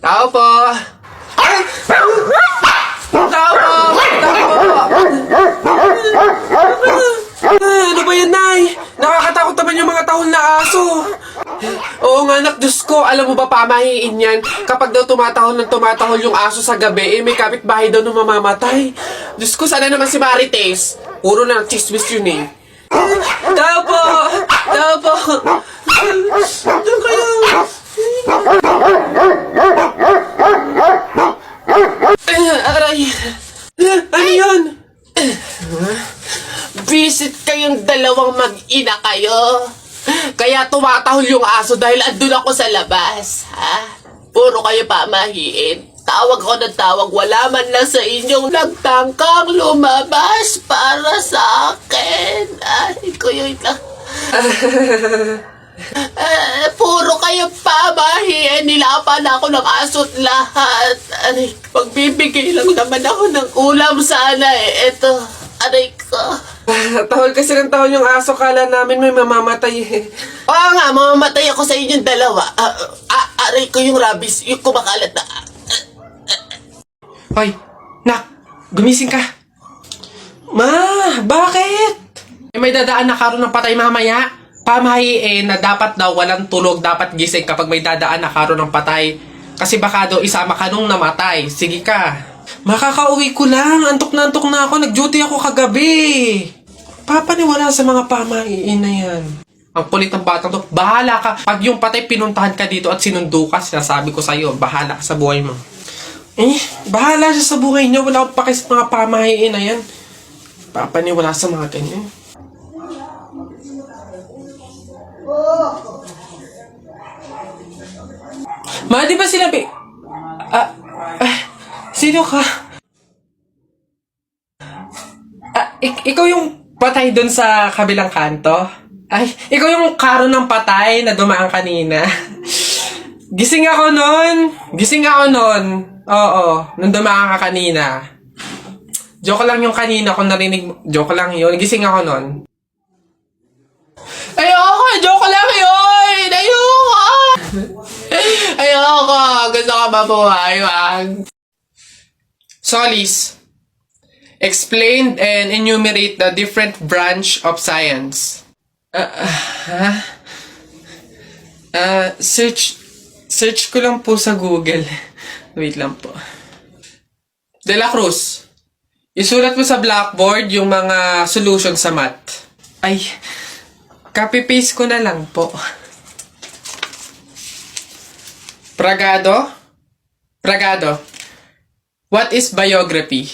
Tao po! Ay! Tao po! Tao po! Ano ba yan, Nay? Nakakatakot naman yung mga tahol na aso. Oo nga, anak, Diyos ko. Alam mo ba, pamahiin yan. Kapag daw tumatahol yung aso sa gabi, may kapitbahay daw na mamamatay. Diyos ko, sana naman si Marites. Puro na chismis yun eh. Tao po! Tao po! Doon kayo! Aray! Ano yun? Visit kayong dalawang mag-ina kayo. Kaya tumatahol yung aso dahil andun ako sa labas. Ha? Puro kayo pamahiin. Tawag ko ng tawag, wala man lang sa inyong nagtangkang lumabas para sa akin. Ay, kuyoy lang. Puro kayo pamahiin. Nilapan ako ng aso't lahat. Aray, magbibigay lang naman ako ng ulam sana eh. Eto, aray ko. Tahol kasi ng tahol yung aso, kala namin may mamamatay eh. Oo nga, mamamatay ako sa inyong dalawa. Aray ko yung rabies, yung kumakalat na. Hoy, nak, gumising ka. Ma, bakit? May dadaan na karon ng patay mamaya. Pamahiin na dapat daw walang tulog, dapat gising kapag may dadaan na karon ng patay. Kasi baka daw isama ka nung namatay. Sige ka. Makakauwi ko lang. Antok na ako. Nag-duty ako kagabi. Papaniwala sa mga pamahiin na yan. Ang kulit ng batang to. Bahala ka. Pag yung patay pinuntahan ka dito at sinundo ka, sinasabi ko sa'yo, bahala ka sa buhay mo. Bahala siya sa buhay niya. Wala akong pakis mga pamahiin na yan. Papaniwala sa mga ganyan. Ma, di ba sinabi? Sino ka? Ikaw yung patay dun sa kabilang kanto? Ay, ikaw yung karo ng patay na dumaan kanina. Gising ako nun. Oo, nung dumaan ka kanina. Joke lang yung kanina kung narinig mo. Joke lang yun. Gising ako nun. Ayoko! Joke lang yun! Ayoko! Gusto ka mabuhay, wag. Solis, explain and enumerate the different branch of science. Search ko lang po sa Google. Wait lang po. De La Cruz, isulat mo sa blackboard yung mga solution sa math. Ay, copy-paste ko na lang po. Pragado, what is biography?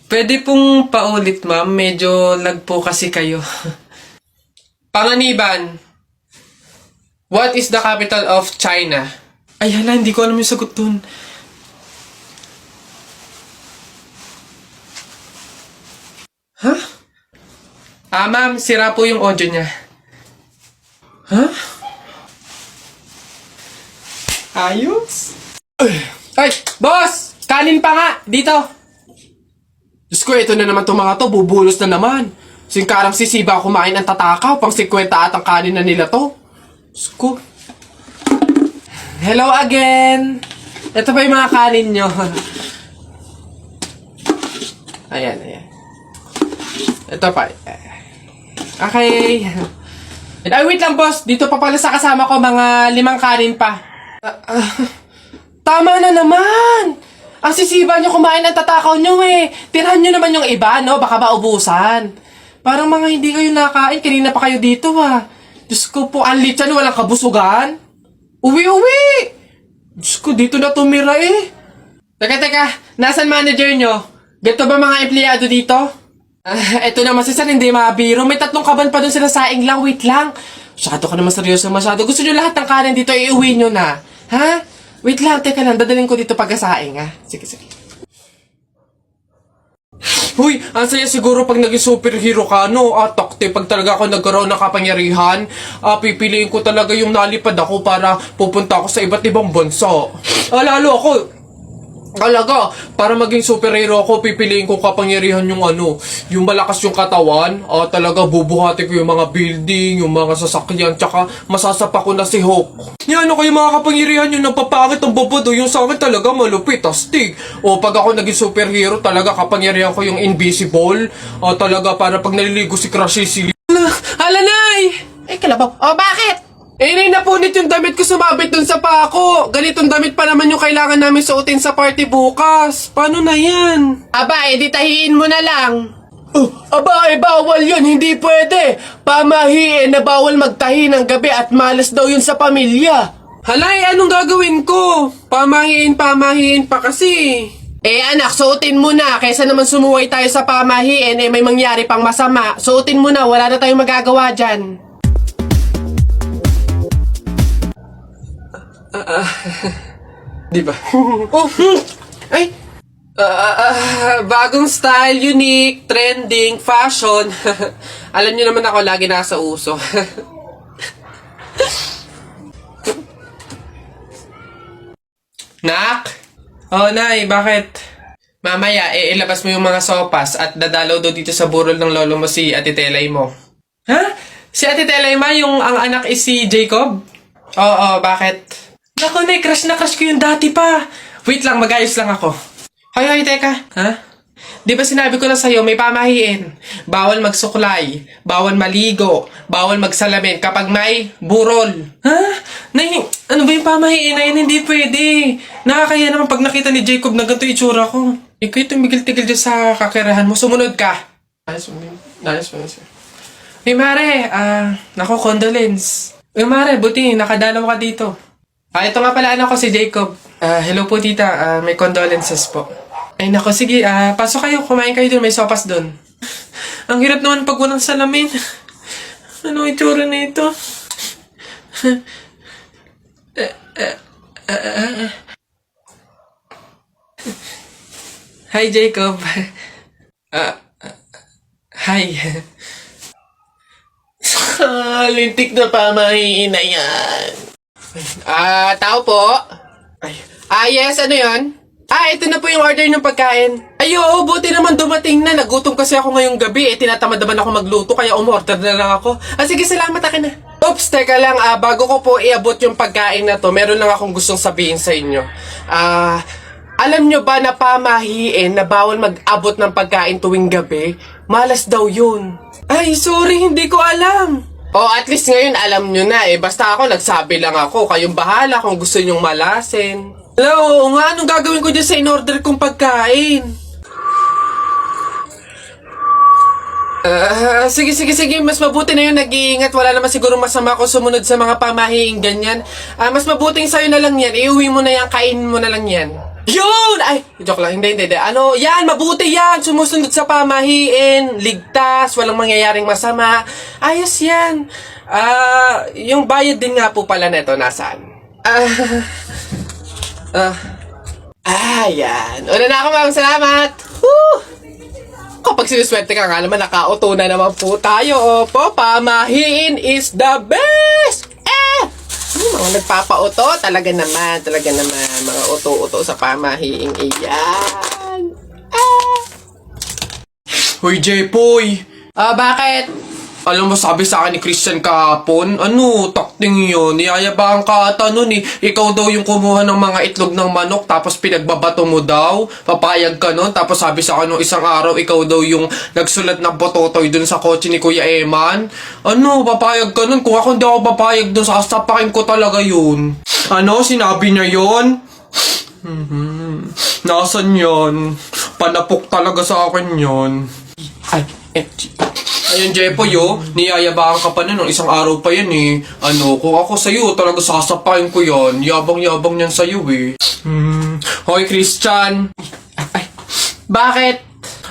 Pwede pong paulit, ma'am. Medyo lag po kasi kayo. Panganiban, what is the capital of China? Ay, hala, hindi ko alam yung sagot dun. Huh? Ma'am, sira po yung audio niya. Huh? Ayos? Ay, boss! Kanin pa nga! Dito! Diyos ko, ito na naman itong mga to. Bubulos na naman. Singkarang sisiba kumain ang tatakaw. Pang 50 at ang kanin na nila to. Diyos ko. Hello again! Ito pa yung mga kanin nyo. Ayan. Ito pa. Okay. Ay, wait lang, boss. Dito pa pala sa kasama ko, mga 5 kanin pa. Tama na naman! Ang sisiba nyo kumain ng tatakaw nyo eh. Tirahan nyo naman yung iba, no? Baka maubusan. Parang mga hindi kayo nakain. Kanina pa kayo dito, ha? Diyos ko po, ang litsan, walang kabusugan. Uwi! Diyos ko, dito na tumira eh. Teka. Nasaan manager nyo? Ganito ba mga empleyado dito? Eto naman si Sir, hindi mabiro. May 3 kaban pa dun sila saing lang. Wait lang. Masyado ka naman seryoso masyado. Gusto nyo lahat ng kanin dito, iuwi nyo na. Ha? Wait lang, teka lang. Dadalhin ko dito pagkasaing, ha? Sige. Huy, ang saya siguro pag naging superhero ka, no? Takte, pag talaga ako nagkaroon ng kapangyarihan, pipiliin ko talaga yung nalipad ako para pupunta ako sa iba't ibang bansa. Lalo ako, Talaga, para maging superhero ako, pipiliin kong kapangyarihan yung yung malakas yung katawan. Talaga, bubuhati ko yung mga building, yung mga sasakyan, tsaka masasapa ko na si Hulk. Yan, kayo mga kapangyarihan yung napapangit ang babado, yung sa akin talaga malupit, astig. Pag ako naging superhero, talaga kapangyarihan ko yung invisible. Talaga, para pag naliligo si Crush si Hala, Nay! Kalabaw. Bakit? Napunit yung damit ko sumabit dun sa pako. Ganitong damit pa naman yung kailangan namin suotin sa party bukas. Paano na yan? Edi tahiin mo na lang. Bawal yun. Hindi pwede. Pamahiin na bawal magtahi ng gabi at malas daw yun sa pamilya. Halay, anong gagawin ko? Pamahiin pa kasi. Anak, suotin mo na. Kaysa naman sumuway tayo sa pamahiin, may mangyari pang masama. Suotin mo na, wala na tayong magagawa dyan. Di ba? Ay! Bagong style, unique, trending, fashion. Alam niyo naman ako lagi nasa uso. Nak? Nay, bakit? Mamaya, ilabas mo yung mga sopas at dadalaw daw dito sa burol ng lolo mo si Ate Telay mo. Ha? Si Ate Telay ma, yung ang anak is si Jacob? Oo, bakit? Naku, Nay, crush na crush ko yung dati pa. Wait lang, mag-ayos lang ako. Hoy, teka. Ha? Di ba sinabi ko na sa'yo, may pamahiin. Bawal magsuklay, bawal maligo, bawal magsalamin kapag may burol. Ha? Nay, ano ba yung pamahiin na yun? Hindi pwede. Nakakaya naman pag nakita ni Jacob na ganito itsura ko. Ikaw tumigil-tigil dyan sa kakirahan mo. Sumunod ka. Ayos mo. Hey, Mare. Naku, condolence. Mare, buti, nakadalaw ka dito. Ito nga pala anak ko si Jacob. Hello po tita, may condolences po. Ay nako, sige, pasok kayo, kumain kayo dun, may sopas dun. Ang hirap naman pag walang salamin. Ano itsura na ito? Hi Jacob. Hi. Lintik na pamahiin na yan. Tao po? Yes, ano yun? Ito na po yung order ng pagkain. Ay, oo, buti naman dumating na. Nagutom kasi ako ngayong gabi. Tinatamad naman ako magluto, kaya umorder na lang ako. Sige, salamat, akin na. Oops, teka lang, bago ko po iabot yung pagkain na to, meron lang akong gustong sabihin sa inyo. Alam nyo ba na pamahiin na bawal mag-abot ng pagkain tuwing gabi? Malas daw yun. Ay, sorry, hindi ko alam. At least ngayon alam nyo na Basta ako, nagsabi lang ako. Kayong bahala kung gusto nyong malasin. Hello, nga, anong gagawin ko dyan sa in-order kong pagkain? Sige. Mas mabuti na yun nag-iingat. Wala naman siguro masama kung sumunod sa mga pamahiing ganyan. Mas mabuting sa'yo na lang yan. Iuwi mo na yan, kainin mo na lang yan. Yun! Ay, joke lang. Hindi. Yan, mabuti yan. Sumusunod sa pamahiin. Ligtas, walang mangyayaring masama. Ayos yan. Yung bayad din nga po pala neto, nasaan? Yan. Una na ako, ma'am. Salamat. Woo! Kapag sinuswerte ka nga naman, nakauto na naman po tayo. Opo, pamahiin is the best! Mga nagpapauto, talaga naman. Mga uto-uto sa pamahiing iyan. Hoy, Jepoy! Bakit? Alam mo, sabi sa akin ni Christian kahapon, takting yun, niyayabang ka ata nun Ikaw daw yung kumuha ng mga itlog ng manok, tapos pinagbabato mo daw, papayag ka nun, tapos sabi sa akin nung isang araw, ikaw daw yung nagsulat ng pototoy dun sa kotse ni Kuya Eman. Papayag ka nun? Kung ako hindi ako papayag dun, sasapakin ko talaga yun. Sinabi niya yun? Nasaan yun? Panapok talaga sa akin yun. Ayun, Jepoy, niyayabang ka pa nun. Isang araw pa yan kung ako sa'yo, talaga sasapain ko yan. Yabang-yabang niyan sa'yo Hoy, Christian! Bakit?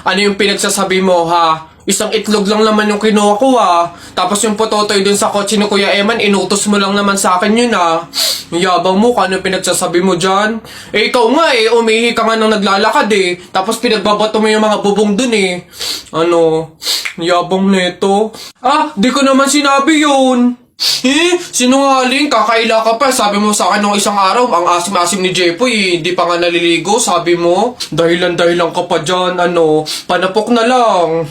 Ano yung pinagsasabi mo, ha? Isang itlog lang naman yung kinuha ko, ha? Tapos yung pototoy dun sa kotse ni Kuya Eman, inutos mo lang naman sa akin yun, ha? Yung yabang mo, kung ano yung pinagsasabi mo dyan? Ikaw nga, umihi ka nga nang naglalakad, Tapos pinagbabato mo yung mga bubong dun, Yabang neto. Di ko naman sinabi yun. Sinungaling, kakaila ka pa. Sabi mo sa akin nung isang araw, ang asim-asim ni Jepoy, hindi pa nga naliligo, sabi mo. Dahilan-dahilan ka pa dyan, panapok na lang.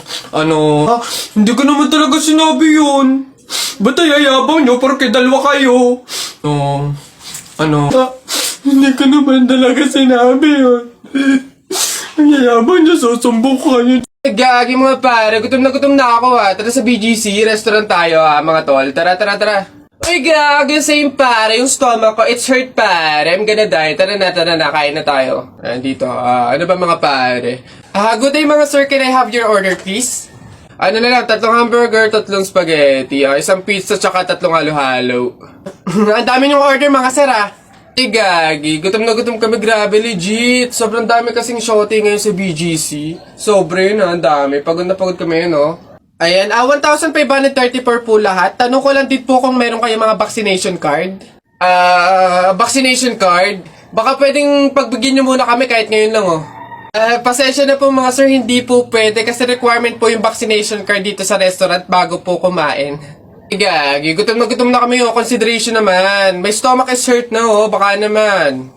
Hindi ko naman talaga sinabi yun. Ba't ayayabang nyo, porque dalawa kayo? Hindi ko naman talaga sinabi yun. Ang yayabang nyo, susumbong ko kayo. Gagi mga pare, gutom na ako ha. Tara sa BGC, restaurant tayo ha mga tol. Tara. Uy gagi, same pare, yung stomach ko, it's hurt pare. I'm gonna die. Tara na, kain na tayo. Dito, ano ba mga pare? Good day mga sir, can I have your order please? Ano na lang, 3 hamburger, 3 spaghetti, 1 pizza, tsaka 3 halo-halo. Ang dami yung order mga sir ha. Gagi, gutom na gutom kami, grabe, legit. Sobrang dami kasing shorty ngayon sa BGC. Sobre na, ang dami. Pagod na pagod kami, no? Ayan, 1,534 po lahat. Tanong ko lang din po kung meron kayong mga vaccination card. Vaccination card? Baka pwedeng pagbigyan nyo muna kami kahit ngayon lang, oh. Pasensya na po mga sir, hindi po pwede kasi requirement po yung vaccination card dito sa restaurant bago po kumain. Gagi, gutom na kami, oh. Consideration naman. My stomach is hurt na, oh. Baka naman.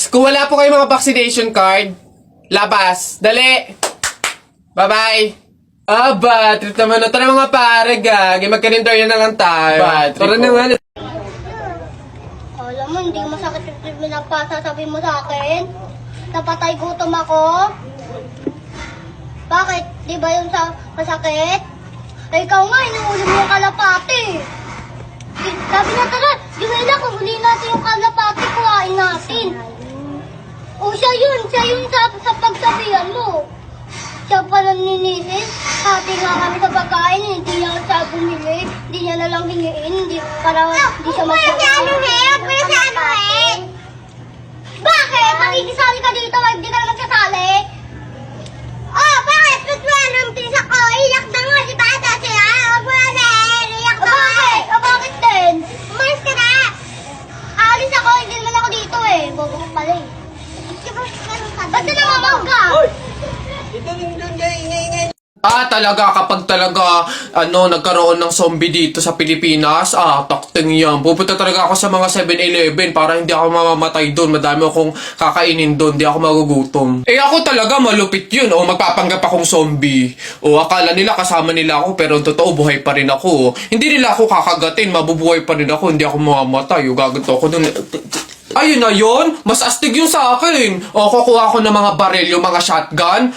Kung wala po kayong mga vaccination card, labas. Dali. Bye-bye. Trip naman, oh. Tara mga pare, gagi. Magkarinderya na lang tayo. Tara na nga. Alam mo, hindi masakit yung pinagpasasabi mo sa akin. Napatay gutom ako. Bakit? Di ba yung masakit? Ikaw nga, inuuli mo yung kalapati. Sabi na tara, Juela, kung huli natin yung kalapati, kuhain natin. Siya yun sa pagsabihan mo. Siya pala ninisis, hati nga kami sa pagkain, hindi niya siya bumili, hindi niya nalang hingiin, para hindi siya magpapakain. Bakit? Makikisali ka dito, hindi ka na magsasali? Bakit? Tutwelo yung pisa ko, iyak na nga, di ba? Bakit din? Umalis ka na! Aalis ako, hindi naman ako dito eh. Bobo ko pala eh. Ba't na namamag ka? Kapag talaga, nagkaroon ng zombie dito sa Pilipinas, takting yan. Pupunta talaga ako sa mga 7-Eleven para hindi ako mamamatay doon. Madami akong kakainin doon, hindi ako magugutom. Ako talaga, malupit yun. Magpapanggap akong zombie. Akala nila kasama nila ako, pero totoo, buhay pa rin ako. Hindi nila ako kakagatin, mabubuhay pa rin ako, hindi ako mamamatay. Gaganto ako doon. Ayun na yun, mas astig yun sa akin. Kukuha ko ng mga baril, yung mga shotgun.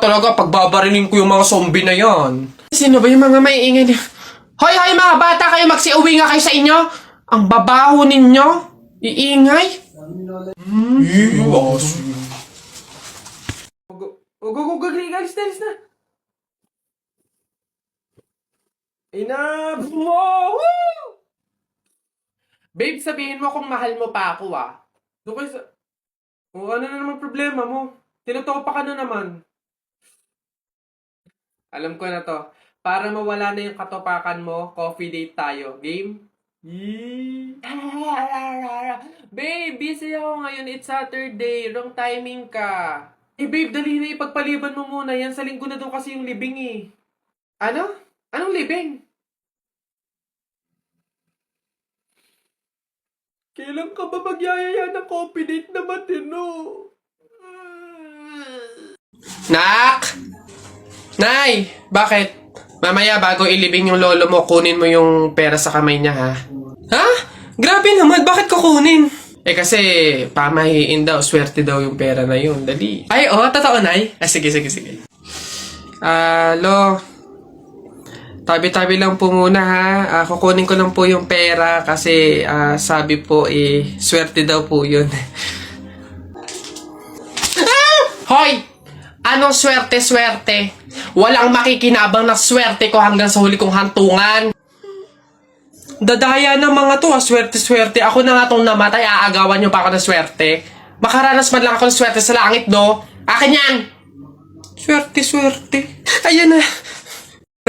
Talaga, pagbabarilin ko yung mga zombie na yan. Sino ba yung mga maiingay niya? Hoy, mga bata kayo, magsiuwi nga kayo sa inyo. Ang babaho ninyo. Iingay. Alis na. Enough! Woo! Babe, sabihin mo kung mahal mo pa ako, Doon kayo sa... ano na naman problema mo? Tinutopa ka na naman. Alam ko na to. Para mawala na yung katopakan mo, coffee date tayo. Game? Babe, busy ako ngayon. It's Saturday. Wrong timing ka. Babe, dali na ipagpaliban mo muna yan. Sa linggo na doon kasi yung libing eh. Ano? Anong libing? Kailan ka ba magyayaya ng coffee date na matino? Nak! Nay! Bakit? Mamaya bago ilibing yung lolo mo, kunin mo yung pera sa kamay niya, ha? Ha? Grabe naman, bakit kukunin? Kasi, pamahiin daw, swerte daw yung pera na yun. Dali. Ay, totoo, Nay? Sige. Tabi-tabi lang po muna, ha? Kukunin ko lang po yung pera kasi sabi po, swerte daw po yun. Hoy! Anong swerte-swerte? Walang makikinabang na swerte ko hanggang sa huli kong hantungan. Dadaya ng mga to, swerte-swerte. Ako na nga tong namatay, aagawan nyo pa ako ng swerte. Makaranas man lang ako ng swerte sa langit, no? Akin yan! Swerte-swerte. Ayan na.